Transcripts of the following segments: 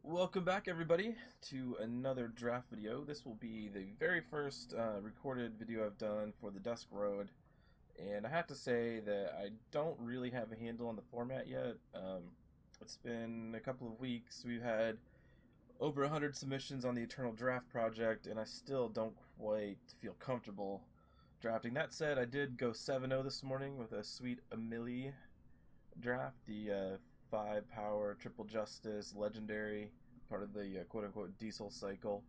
Welcome back, everybody, to another draft video. This will be the very first recorded video I've done for the Dusk Road, and I have to say that I don't really have a handle on the format yet. It's been a couple of weeks. We've had over 100 submissions on the Eternal Draft project, and I still don't quite feel comfortable drafting. That said, I did go 7-0 this morning with a sweet Amelie draft, the 5 power triple justice legendary, part of the quote-unquote diesel cycle.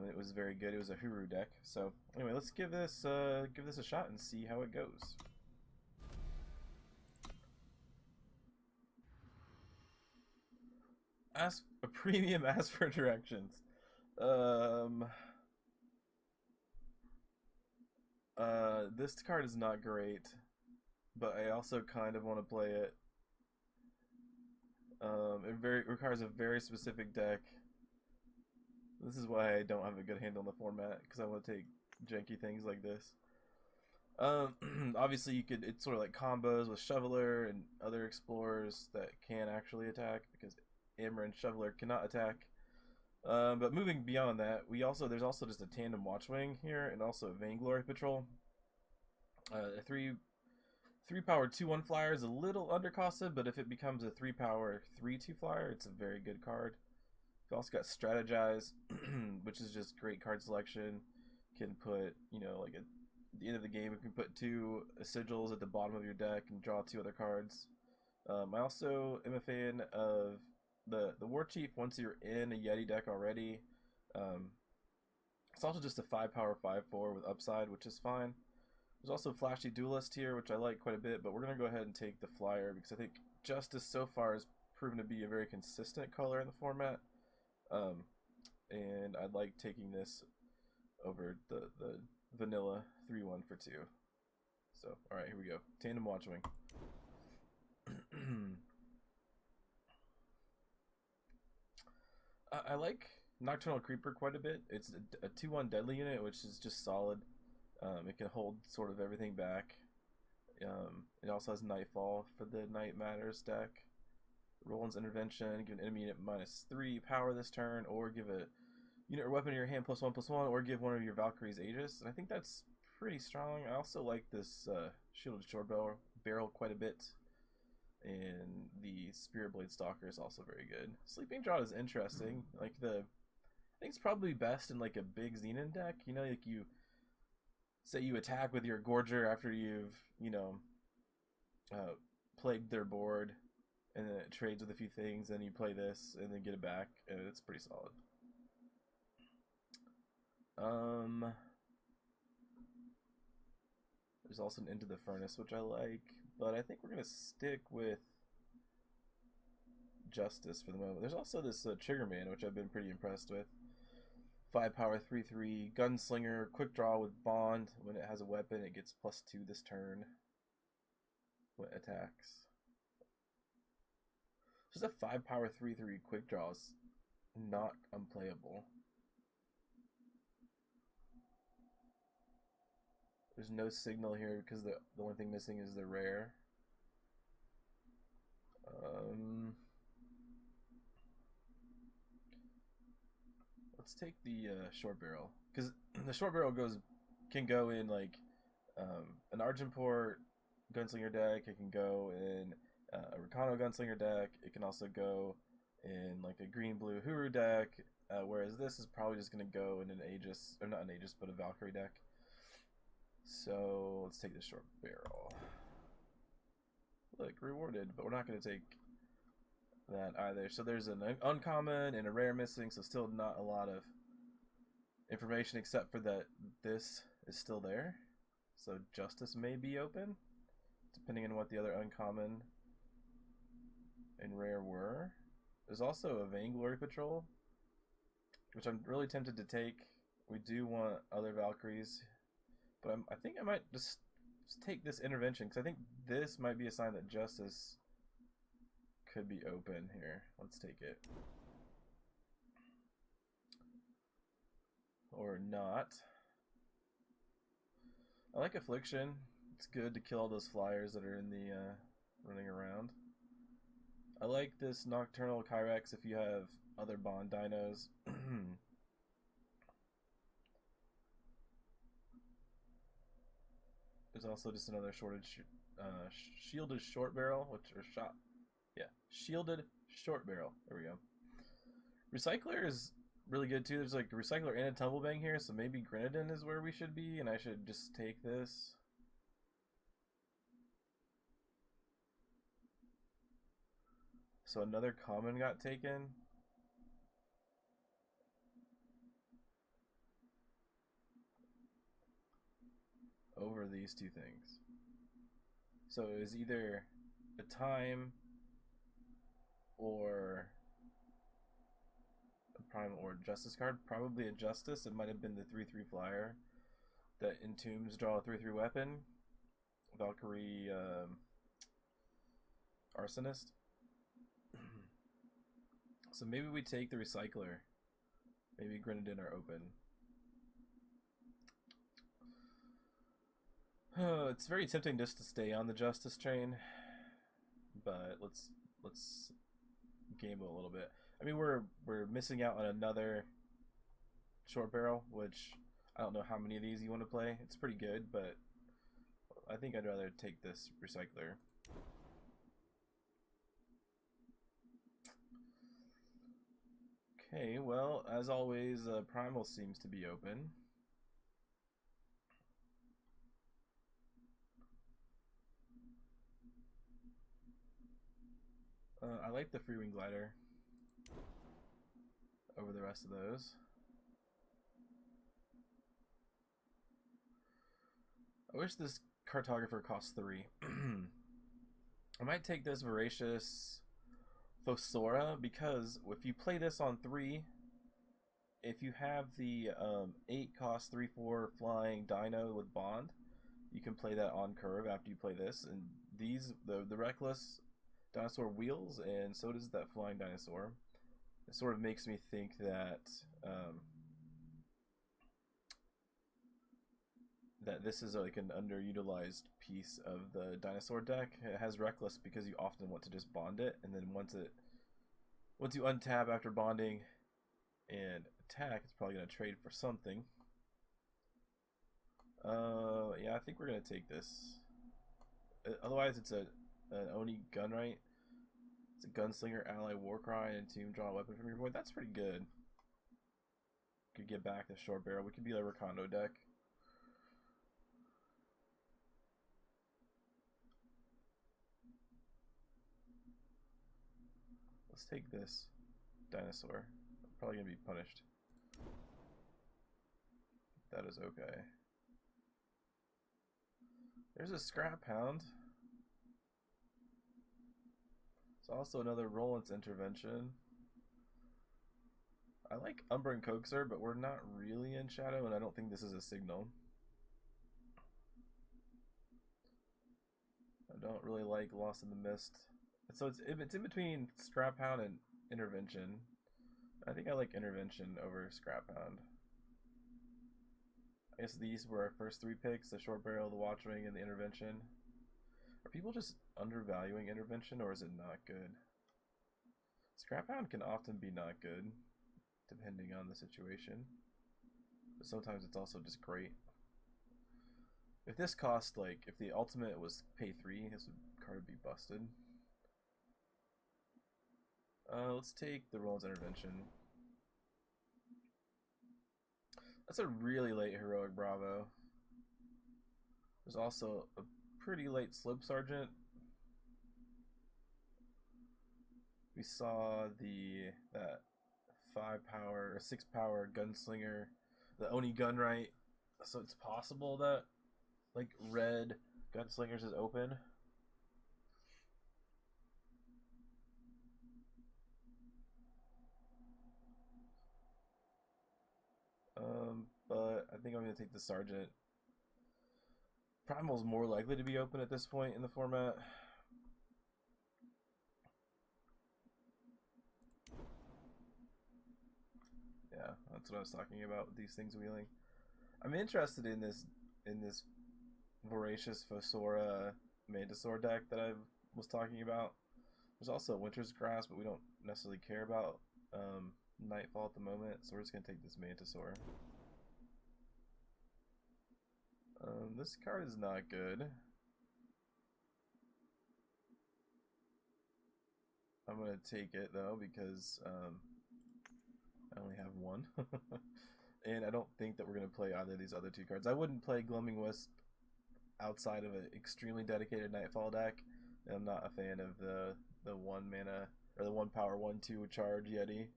It was very good. It was a Huru deck. So anyway, let's give this a shot and see how it goes. Ask a premium. Ask for directions. This card is not great, but I also kind of want to play it. It requires a very specific deck. This is why I don't have a good handle on the format, because I want to take janky things like this. Obviously, it's sort of like combos with Shoveler and other explorers that can actually attack, because Amber and Shoveler cannot attack. But moving beyond that, there's also just a tandem Watchwing here, and also a Vainglory Patrol. A 3-power 2/1 flyer is a little undercosted, but if it becomes a 3-power 3/2 flyer, it's a very good card. You've also got Strategize, which is just great card selection. Can put, like at the end of the game, you can put 2 sigils at the bottom of your deck and draw 2 other cards. I also am a fan of the War Chief once you're in a Yeti deck already. It's also just a 5-power 5/4 with upside, which is fine. There's also Flashy Duelist here, which I like quite a bit, but we're going to go ahead and take the flyer because I think Justice so far has proven to be a very consistent color in the format. And I'd like taking this over the vanilla 3/1 for 2. So, alright, here we go. Tandem Watchwing. I like Nocturnal Creeper quite a bit. It's a 2/1 deadly unit, which is just solid. It can hold sort of everything back. It also has Nightfall for the Night Matters deck. Roland's Intervention, give an enemy unit -3 power this turn, or give a unit or weapon in your hand +1/+1, or give one of your Valkyries Aegis. And I think that's pretty strong. I also like this Shielded Short Barrel quite a bit. And the Spirit Blade Stalker is also very good. Sleeping Draught is interesting. I think it's probably best in like a big Xenon deck. Like you say you attack with your Gorger after you've, plagued their board, and then it trades with a few things, and you play this, and then get it back, and it's pretty solid. There's also an Into the Furnace, which I like, but I think we're going to stick with Justice for the moment. There's also this Triggerman, which I've been pretty impressed with. 5-power 3/3 Gunslinger, quick draw with Bond. When it has a weapon, it gets +2 this turn when it attacks. Just a 5-power 3/3 quick draw is not unplayable. There's no signal here because the only thing missing is the rare. Let's take the short barrel, because the short barrel can go in like an Argenport Gunslinger deck. It can go in a Rakano Gunslinger deck. It can also go in like a green-blue Huru deck. Whereas this is probably just going to go in an Aegis, or not an Aegis, but a Valkyrie deck. So let's take the short barrel. Look, rewarded, but we're not going to take that either. So there's an uncommon and a rare missing, so still not a lot of information except for that this is still there. So Justice may be open, depending on what the other uncommon and rare were. There's also a Vainglory Patrol, which I'm really tempted to take. We do want other Valkyries, but I think I might just take this Intervention, because I think this might be a sign that Justice could be open here. Let's take it. Or not. I like Affliction. It's good to kill all those flyers that are in the running around. I like this Nocturnal Kyrex if you have other bond dinos. There's also just another shielded short barrel, shielded short barrel. There we go. Recycler is really good too. There's like a recycler and a tumblebang here, so maybe Grenadin is where we should be, and I should just take this. So another common got taken. Over these two things. So it was either a time or a prime or a justice card. Probably a justice. It might have been the 3/3 flyer that entombs draw a 3/3 weapon. Valkyrie Arsonist. So maybe we take the recycler. Maybe Grenadin are open. It's very tempting just to stay on the justice train, but let's gamble a little bit. I mean, we're missing out on another short barrel, which I don't know how many of these you want to play. It's pretty good, but I think I'd rather take this recycler. Okay, well, as always, Primal seems to be open. I like the Freewing Glider over the rest of those. I wish this Cartographer costs 3. I might take this Voracious Phosora, because if you play this on 3, if you have the 8 cost 3/4 flying dino with bond, you can play that on curve after you play this. And these, the Reckless dinosaur wheels, and so does that flying dinosaur. It sort of makes me think that that this is like an underutilized piece of the dinosaur deck. It has Reckless because you often want to just bond it, and then once you untap after bonding and attack, it's probably going to trade for something. Yeah, I think we're going to take this. Otherwise, it's an Oni Gunrite. It's a Gunslinger, Ally, Warcry, and Tomb, draw a weapon from your board. That's pretty good. Could get back the short barrel. We could be a Recondo deck. Let's take this dinosaur. I'm probably going to be punished. That is okay. There's a Scrap Hound. It's also another Roland's Intervention. I like Umber and Coaxer, but we're not really in Shadow, and I don't think this is a signal. I don't really like Lost in the Mist. So it's in between Scrap Hound and Intervention. I think I like Intervention over Scrap Hound. I guess these were our first 3 picks: the Short Barrel, the Watchwing, and the Intervention. Are people just undervaluing Intervention, or is it not good? Scrap Hound can often be not good, depending on the situation. But sometimes it's also just great. If this cost, like, if the ultimate was pay 3, this card would be busted. Let's take the Roland's Intervention. That's a really late Heroic Bravo. There's also a pretty late Slip Sergeant. We saw that 5 power or 6 power Gunslinger, the Oni Gunrite. So it's possible that like red Gunslingers is open. But I think I'm going to take the Sergeant. Primal's more likely to be open at this point in the format. Yeah, that's what I was talking about with these things wheeling. I'm interested in this Voracious Phosora Mantisaur deck that I was talking about. There's also Winter's Grasp, but we don't necessarily care about Nightfall at the moment, so we're just gonna take this Mantisaur. This card is not good. I'm gonna take it though because I only have one. And I don't think that we're gonna play either of these other two cards. I wouldn't play Gloaming Wisp outside of an extremely dedicated Nightfall deck. And I'm not a fan of the 1 mana or the 1 power 1/2 charge Yeti.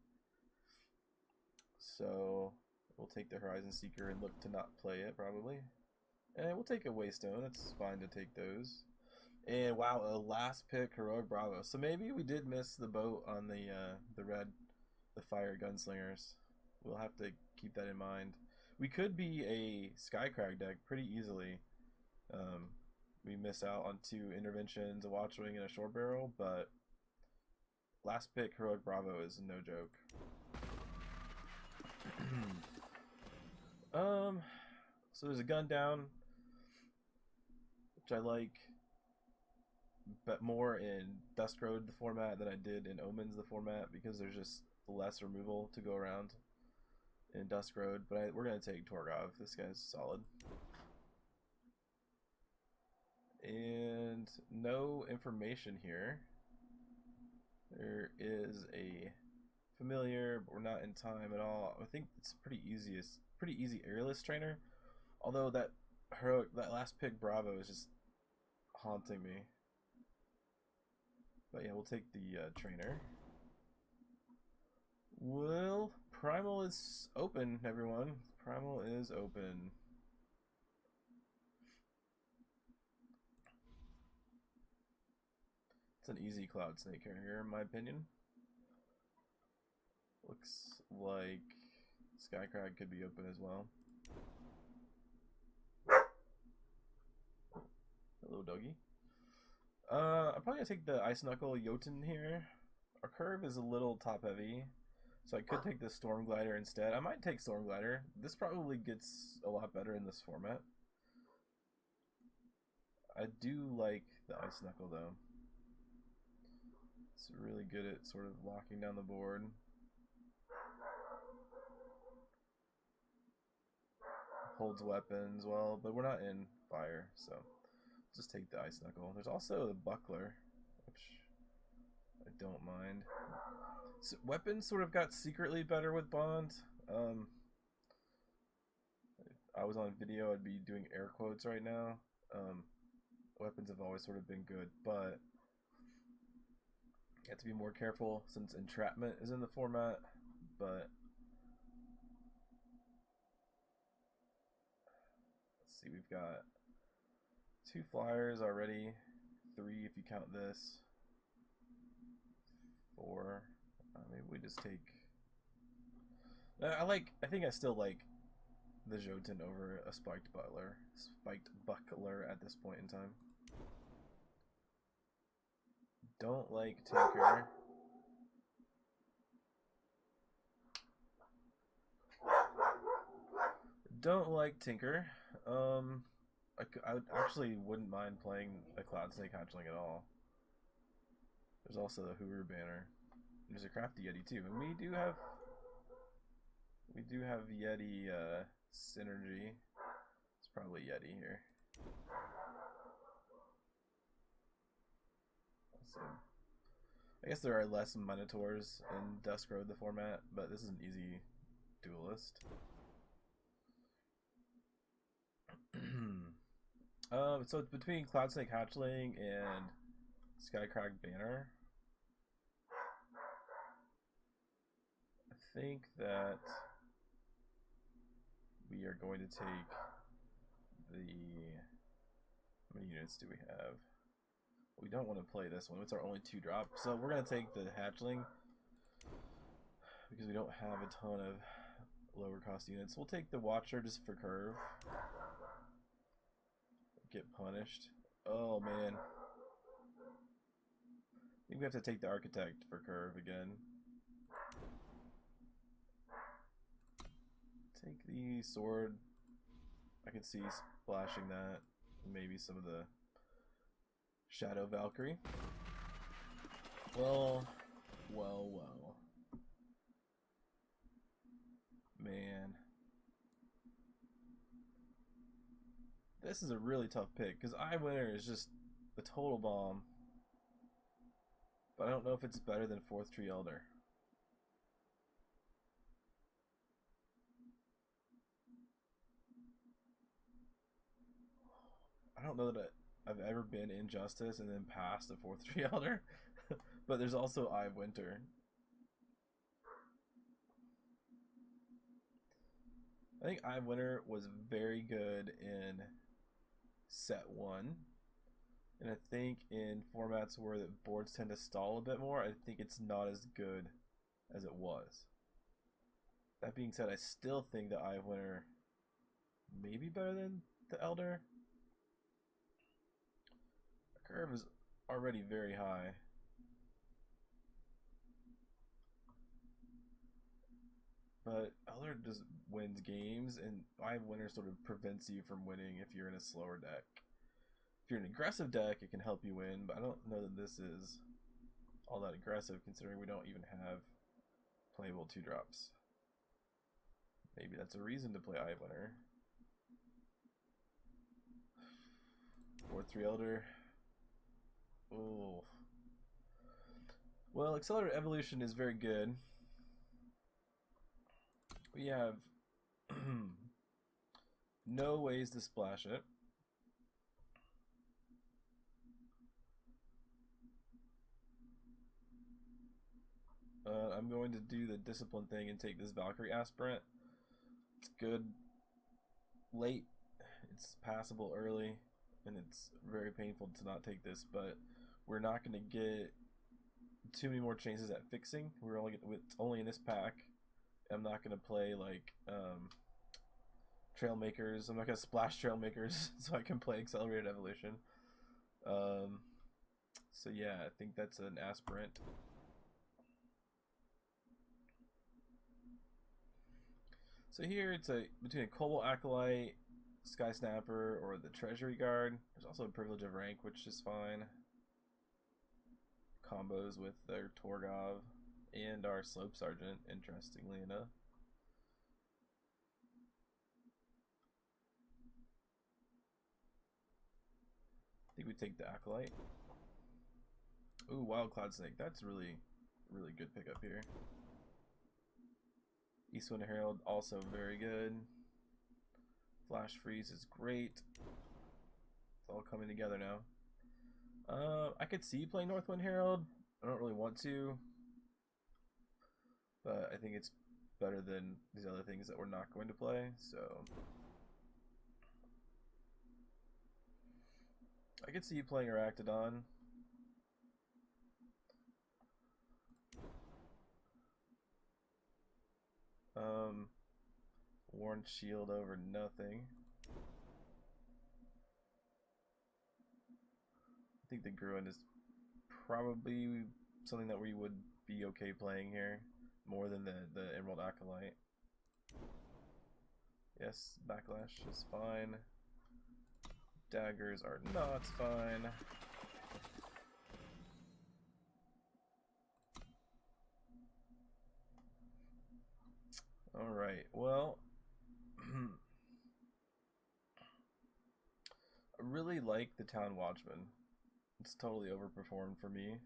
So we'll take the Horizon Seeker and look to not play it probably. And we'll take a Waystone. It's fine to take those. And wow, a last pick Heroic Bravo. So maybe we did miss the boat on the fire gunslingers. We'll have to keep that in mind. We could be a Skycrag deck pretty easily. We miss out on 2 interventions, a Watchwing, and a Short Barrel, but last pick Heroic Bravo is no joke. So there's a gun down, which I like, but more in Dusk Road the format than I did in Omens the format because there's just less removal to go around in Dusk Road. But we're gonna take Torgov. This guy's solid. And no information here. There is a familiar, but we're not in time at all. I think it's pretty easy airless trainer. Although that last pick Bravo is just haunting me. But yeah, we'll take the trainer. Well, Primal is open, everyone. Primal is open. It's an easy Cloud Snake here, in my opinion. Looks like Skycrag could be open as well. Hello, doggy. I'm probably gonna take the Ice Knuckle Jotun here. Our curve is a little top heavy, so I could take the Storm Glider instead. I might take Storm Glider. This probably gets a lot better in this format. I do like the Ice Knuckle though. It's really good at sort of locking down the board. Holds weapons well, but we're not in fire, so just take the Ice Knuckle. There's also the Buckler, which I don't mind. So weapons sort of got secretly better with Bond. If I was on video, I'd be doing air quotes right now. Weapons have always sort of been good, but you have to be more careful since Entrapment is in the format. But let's see, we've got 2 flyers already, 3 if you count this, 4. Maybe we just take. I think I still like the Jotun over a Spiked Buckler at this point in time. Don't like Tinker. Don't like Tinker. I actually wouldn't mind playing a Cloud Snake Hatchling at all. There's also the Hoover banner. There's a Crafty Yeti too, and we do have Yeti synergy. It's probably Yeti here. So, I guess there are less Minotaurs in Dusk Road the format, but this is an easy duelist. So it's between Cloud Snake Hatchling and Skycrag Banner. I think that we are going to take the. How many units do we have? We don't want to play this one. It's our only 2 drop, so we're going to take the Hatchling because we don't have a ton of lower cost units. We'll take the Watcher just for curve. Get punished. Oh man. I think we have to take the Architect for curve again. Take the sword. I can see splashing that. Maybe some of the Shadow Valkyrie. Well. this is a really tough pick because Eye Winner is just the total bomb. But I don't know if it's better than Fourth Tree Elder. I don't know that I've ever been in Justice and then passed a Fourth Tree Elder. But there's also Eye of Winter. I think Eye of Winter was very good in set 1. And I think in formats where the boards tend to stall a bit more, I think it's not as good as it was. That being said, I still think the Eye of Winter may be better than the Elder. The curve is already very high. But Elder just wins games, and Eye of Winter sort of prevents you from winning if you're in a slower deck. If you're in an aggressive deck, it can help you win, but I don't know that this is all that aggressive considering we don't even have playable 2-drops. Maybe that's a reason to play Eye of Winter. 4-3 Elder. Oh. Well, Accelerated Evolution is very good. We have no ways to splash it. I'm going to do the discipline thing and take this Valkyrie Aspirant. It's good late, it's passable early, and it's very painful to not take this, but we're not going to get too many more chances at fixing. It's only in this pack. I'm not going to play like Trailmakers. I'm not going to splash Trailmakers so I can play Accelerated Evolution. So yeah, I think that's an Aspirant. So here it's between a Cobalt Acolyte, Sky Snapper, or the Treasury Guard. There's also a Privilege of Rank, which is fine. Combos with their Torgov and our Slope Sergeant, interestingly enough. I think we take the Acolyte. Ooh, Wild Cloud Snake. That's really good pickup here. Eastwind Herald, also very good. Flash Freeze is great. It's all coming together now. I could see playing Northwind Herald. I don't really want to. But I think it's better than these other things that we're not going to play, so... I could see you playing Arachnodon. Worn Shield over nothing. I think the Gruin is probably something that we would be okay playing here, more than the Emerald Acolyte. Yes, Backlash is fine. Daggers are not fine. Alright, well... I really like the Town Watchman. It's totally overperformed for me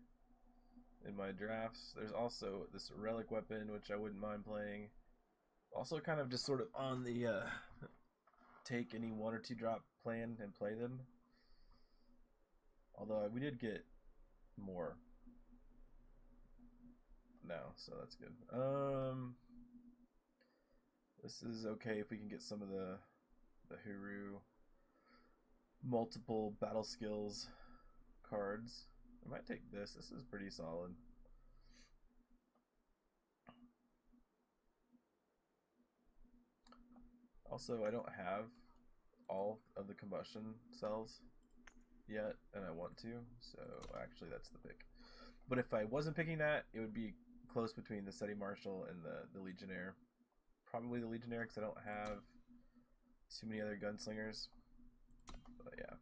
in my drafts. There's also this Relic Weapon, which I wouldn't mind playing. Also kind of just sort of on the take any 1 or 2 drop plan and play them. Although we did get more now, so that's good. This is okay if we can get some of the Huru multiple battle skills cards. I might take this. This is pretty solid. Also, I don't have all of the combustion cells yet, and I want to, so actually that's the pick. But if I wasn't picking that, it would be close between the Steady Marshal and the Legionnaire. Probably the Legionnaire because I don't have too many other gunslingers. But yeah.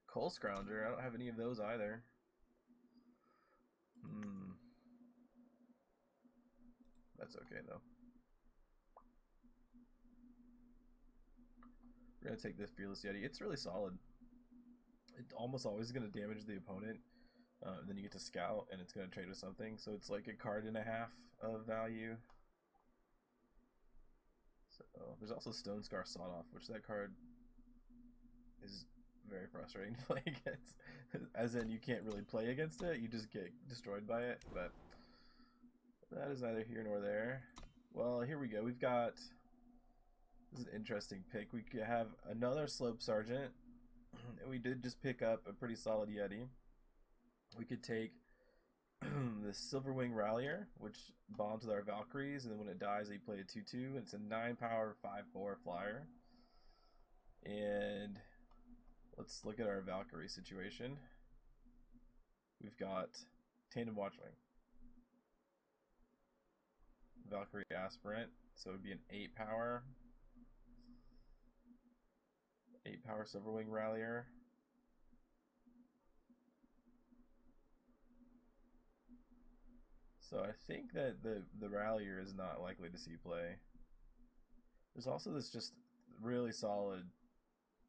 Coal Scrounger, I don't have any of those either. That's okay though. We're gonna take this Fearless Yeti. It's really solid. It almost always is gonna damage the opponent. And then you get to scout, and it's gonna trade with something. So it's like a card and a half of value. So there's also Stone Scar Sawed Off, which that card is very frustrating to play against. As in, you can't really play against it, you just get destroyed by it. But that is neither here nor there. Well, here we go. We've got, this is an interesting pick. We could have another Slope Sergeant, and we did just pick up a pretty solid Yeti. We could take the Silverwing Rallier, which bonds with our Valkyries, and then when it dies, they play a 2/2, and it's a 9-power 5/4 flyer. And let's look at our Valkyrie situation. We've got Tandem Watchwing, Valkyrie Aspirant, so it would be an 8-power Silverwing Rallier. So I think that the Rallier is not likely to see play. There's also this just really solid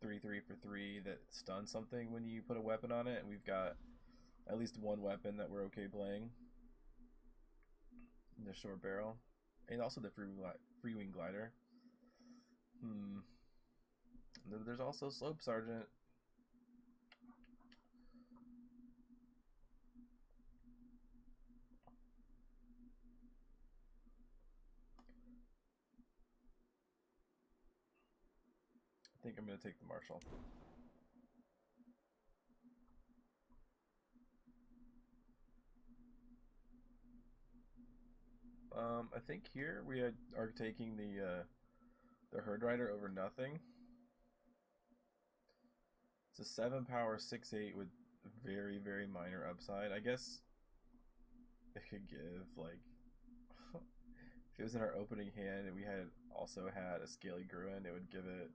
3/3 for 3 that stuns something when you put a weapon on it, and we've got at least one weapon that we're okay playing. The short barrel, and also the Freewing Glider. There's also Slope Sergeant. I think I'm going to take the Marshal. I think here we are taking the Herd Rider over nothing. It's a 7-power 6/8 with very, very minor upside. I guess it could give, like, if it was in our opening hand and we had also had a Scaly Gruin, it would give it,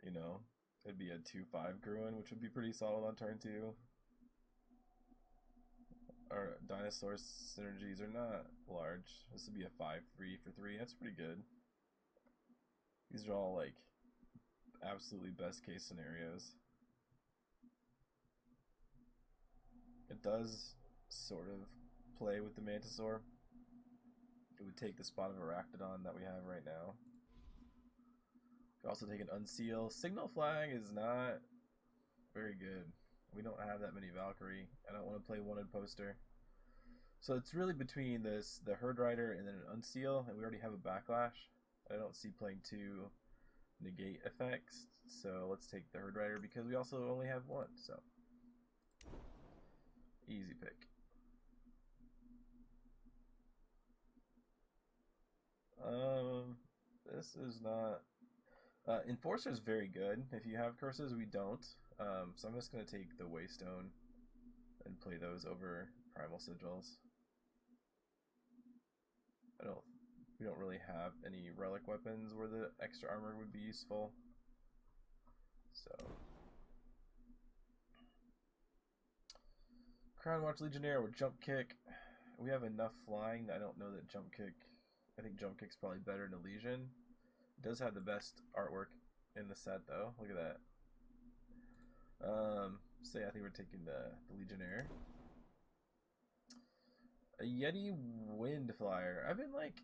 you know, it'd be a 2/5 Gruin, which would be pretty solid on turn 2. Our dinosaur synergies are not large. This would be a 5/3 for 3. That's pretty good. These are all like absolutely best case scenarios. It does sort of play with the Mantisaur. It would take the spot of Arachnodon that we have right now. Could also take an Unseal. Signal Flag is not very good. We don't have that many Valkyrie. I don't want to play one in poster. So it's really between the Herd Rider and then an Unseal, and we already have a Backlash. I don't see playing 2 negate effects, so let's take the Herd Rider because we also only have one, so easy pick. This is not... Enforcer is very good. If you have curses, we don't. So I'm just going to take the Waystone and play those over Primal Sigils. We don't really have any relic weapons where the extra armor would be useful. So Crown Watch Legionnaire with Jump Kick. We have enough flying that I don't know that Jump Kick... I think Jump Kick's probably better than Elysian. It does have the best artwork in the set though. Look at that. So yeah, I think we're taking the Legionnaire. A Yeti Wind Flyer. I've been like,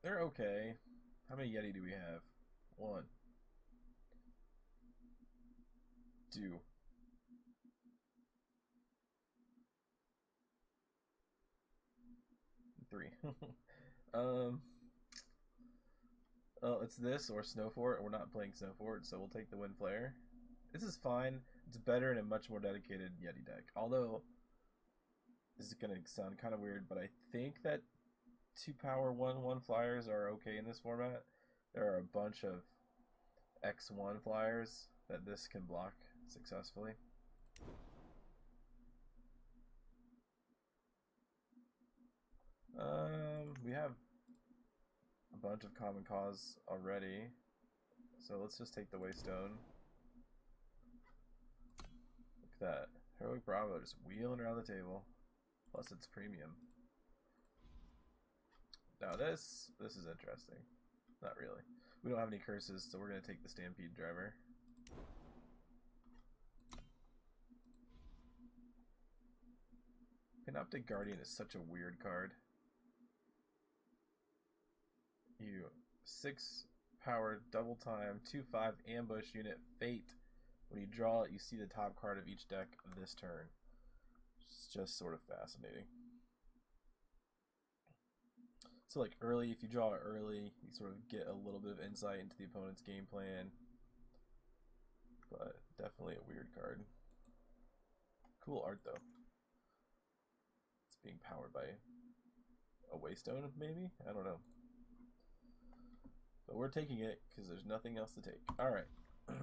they're okay. How many Yeti do we have? 1, 2. Three. Oh, it's this or Snowfort, and we're not playing Snowfort, so we'll take the Wind Flare. This is fine. It's better in a much more dedicated Yeti deck. Although, this is going to sound kind of weird, but I think that 2-power 1/1 flyers are okay in this format. There are a bunch of X1 flyers that this can block successfully. We have a bunch of Common Cause already, so let's just take the Waystone. Look at that. Heroic Bravo just wheeling around the table. Plus it's premium. Now this is interesting. Not really. We don't have any curses, so we're going to take the Stampede Driver. Panoptic Guardian is such a weird card. You 6 power, double time, 2/5 ambush unit, Fate. When you draw it, you see the top card of each deck this turn. It's just sort of fascinating. So like early, if you draw it early, you sort of get a little bit of insight into the opponent's game plan. But definitely a weird card. Cool art though. It's being powered by a Waystone, maybe? I don't know. But we're taking it because there's nothing else to take. Alright,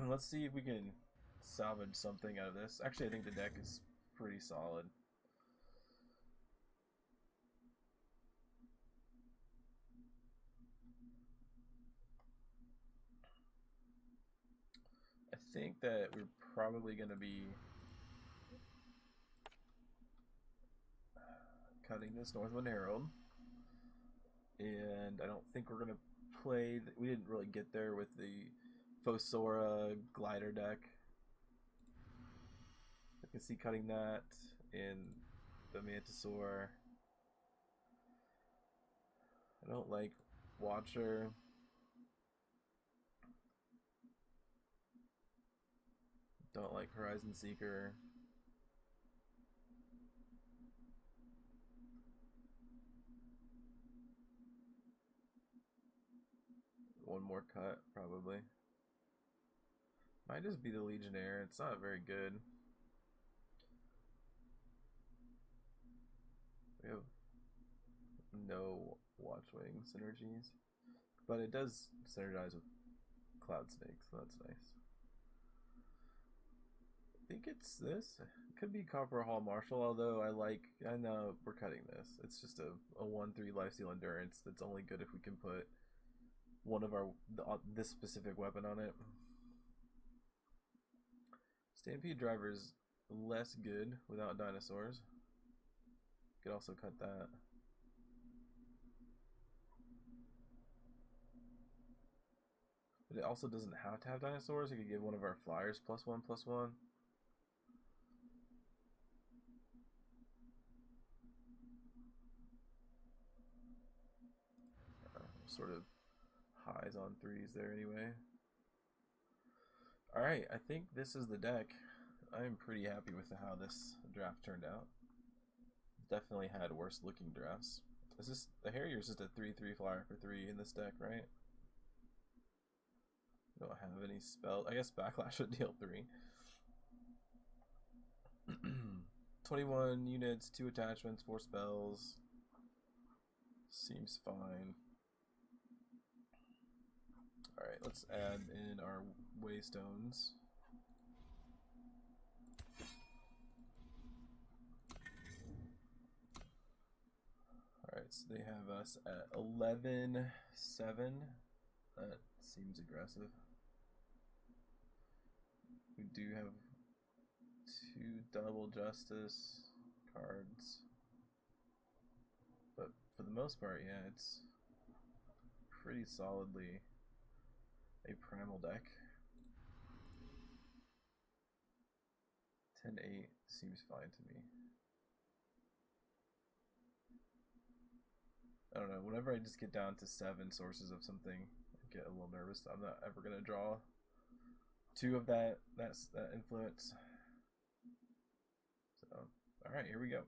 let's see if we can salvage something out of this. Actually, I think the deck is pretty solid. I think that we're probably going to be cutting this Northwind Herald. And I don't think we're going to play... We didn't really get there with the Fosora Glider deck. I can see cutting that in the Mantisaur. I don't like Watcher. Don't like Horizon Seeker. One more cut, probably. Might just be the Legionnaire. It's not very good. We have no Watchwing synergies. But it does synergize with Cloud Snake, so that's nice. I think it's this. It could be Copper Hall Marshall, although I know we're cutting this. It's just a 1/3 lifesteal endurance that's only good if we can put one of this specific weapon on it. Stampede Driver is less good without dinosaurs. Could also cut that. But it also doesn't have to have dinosaurs. You could give one of our flyers +1/+1. Sort of highs on 3s there anyway. Alright, I think this is the deck. I'm pretty happy with how this draft turned out. Definitely had worse looking drafts. Is this the Harrier's just a 3/3 flyer for 3 in this deck, right? Don't have any spell. I guess Backlash would deal 3. 21 units, 2 attachments, 4 spells. Seems fine. Alright, let's add in our Waystones. Alright, so they have us at 11-7. That seems aggressive. We do have 2 double justice cards. But for the most part, yeah, it's pretty solidly a primal deck. 10-8 seems fine to me. I don't know, whenever I just get down to 7 sources of something, I get a little nervous. I'm not ever going to draw 2 of that influence. So, alright, here we go.